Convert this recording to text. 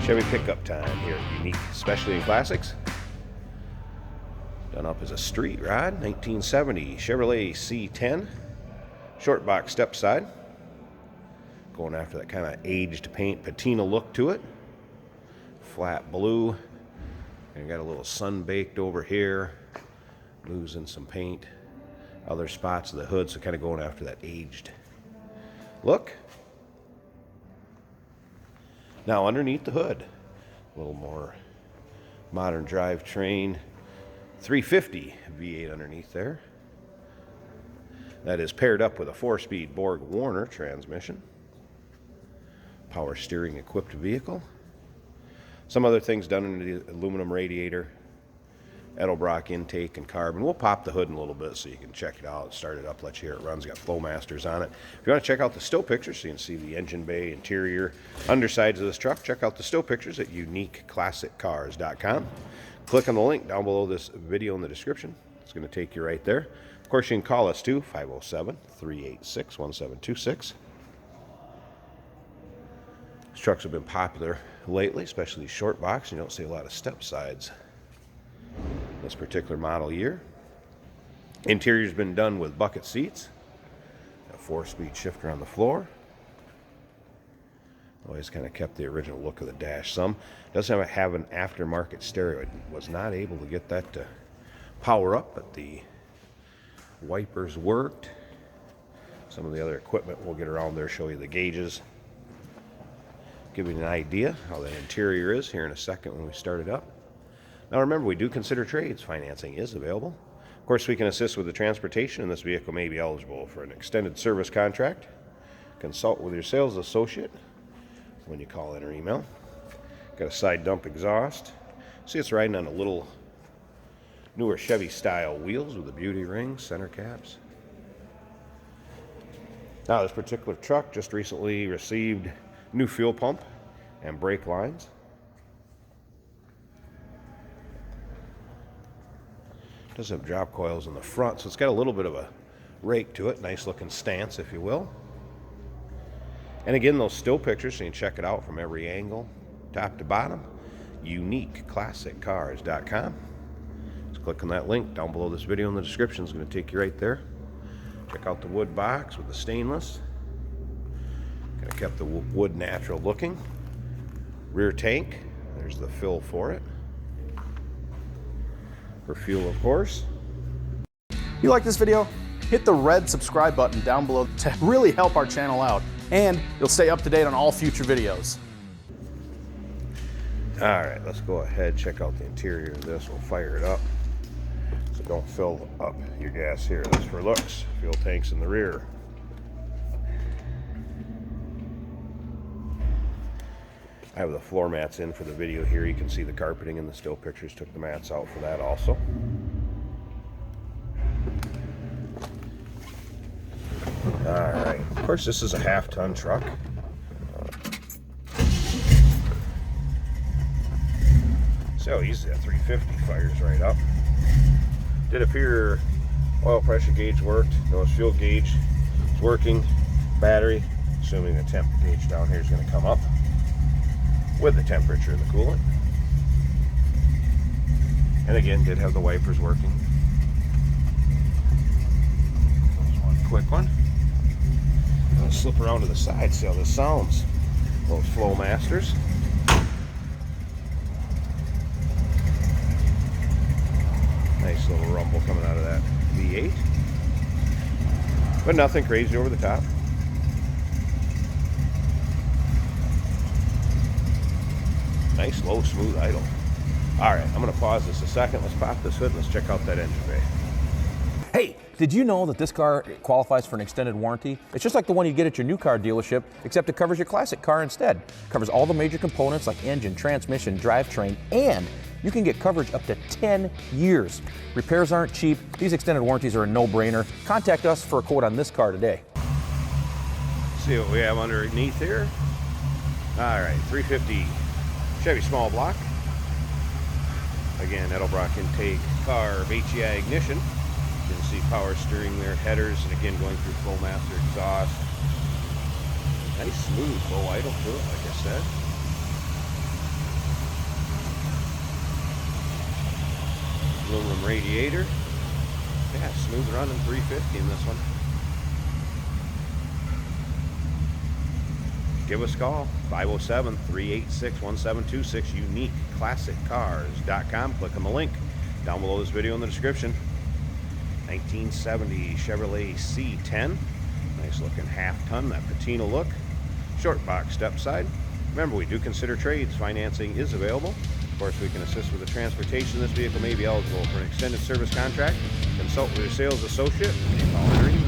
Chevy pickup time here at Unique Specialty and Classics. Done up as a street rod, 1970 Chevrolet C10. Shortbox Stepside. Going after that kind of aged paint patina look to it. Flat blue. And got a little sun baked over here. Losing some paint. Other spots of the hood, so kind of going after that aged look. Now underneath the hood, a little more modern drivetrain, 350 V8 underneath there. That is paired up with a 4-speed Borg Warner transmission. Power steering equipped vehicle. Some other things done in the aluminum radiator, Edelbrock intake and carbon. We'll pop the hood in a little bit so you can check it out, start it up, let you hear it runs. Got Flowmasters on it. If you want to check out the still pictures so you can see the engine bay, interior, undersides of this truck, check out the still pictures at uniqueclassiccars.com. Click on the link down below this video in the description. It's going to take you right there. Of course, you can call us too, 507-386-1726. These trucks have been popular lately, especially these short box. You don't see a lot of step sides this particular model year. Interior's been done with bucket seats, a 4-speed shifter on the floor. Always kind of kept the original look of the dash some. Doesn't have an aftermarket stereo. It was not able to get that to power up, but the wipers worked. Some of the other equipment, we'll get around there, show you the gauges, give you an idea how the interior is here in a second when we start it up. Now remember, we do consider trades. Financing is available. Of course, we can assist with the transportation, and this vehicle may be eligible for an extended service contract. Consult with your sales associate when you call in or email. Got a side dump exhaust. See, it's riding on a little newer Chevy style wheels with the beauty rings, center caps. Now this particular truck just recently received new fuel pump and brake lines. Does have drop coils in the front, so it's got a little bit of a rake to it. Nice looking stance, if you will. And again, those still pictures, so you can check it out from every angle, top to bottom. UniqueClassicCars.com. Just click on that link down below this video in the description. It's going to take you right there. Check out the wood box with the stainless. Kind of kept the wood natural looking. Rear tank, there's the fill for it. For fuel, of course. If you like this video, hit the red subscribe button down below to really help our channel out, and you'll stay up to date on all future videos. All right, let's go ahead, check out the interior of this. We'll fire it up. So don't fill up your gas here. That's for looks. Fuel tank's in the rear. I have the floor mats in for the video here. You can see the carpeting in the still pictures. Took the mats out for that also. Alright, of course this is a half-ton truck. See how easy that 350 fires right up. Did appear oil pressure gauge worked. Notice fuel gauge is working. Battery, assuming the temp gauge down here is going to come up with the temperature of the coolant. And again, did have the wipers working. There's one quick one. I'll slip around to the side, see how this sounds. Those Flowmasters. Nice little rumble coming out of that V8. But nothing crazy over the top. Nice, low, smooth idle. All right, I'm going to pause this a second. Let's pop this hood and let's check out that engine bay. Hey, did you know that this car qualifies for an extended warranty? It's just like the one you get at your new car dealership, except it covers your classic car instead. It covers all the major components like engine, transmission, drivetrain, and you can get coverage up to 10 years. Repairs aren't cheap. These extended warranties are a no-brainer. Contact us for a quote on this car today. See what we have underneath here. All right, 350 Chevy small block. Again, Edelbrock intake, carb, HEI ignition. You can see power steering there, headers, and again going through Flowmaster exhaust. Nice smooth low idle to it, like I said. Aluminum radiator. Yeah, smooth running 350 in this one. Give us a call, 507-386-1726, uniqueclassiccars.com. Click on the link down below this video in the description. 1970 Chevrolet C10. Nice looking half ton, that patina look. Shortbox Stepside. Remember, we do consider trades. Financing is available. Of course, we can assist with the transportation. This vehicle may be eligible for an extended service contract. Consult with your sales associate. Call or email.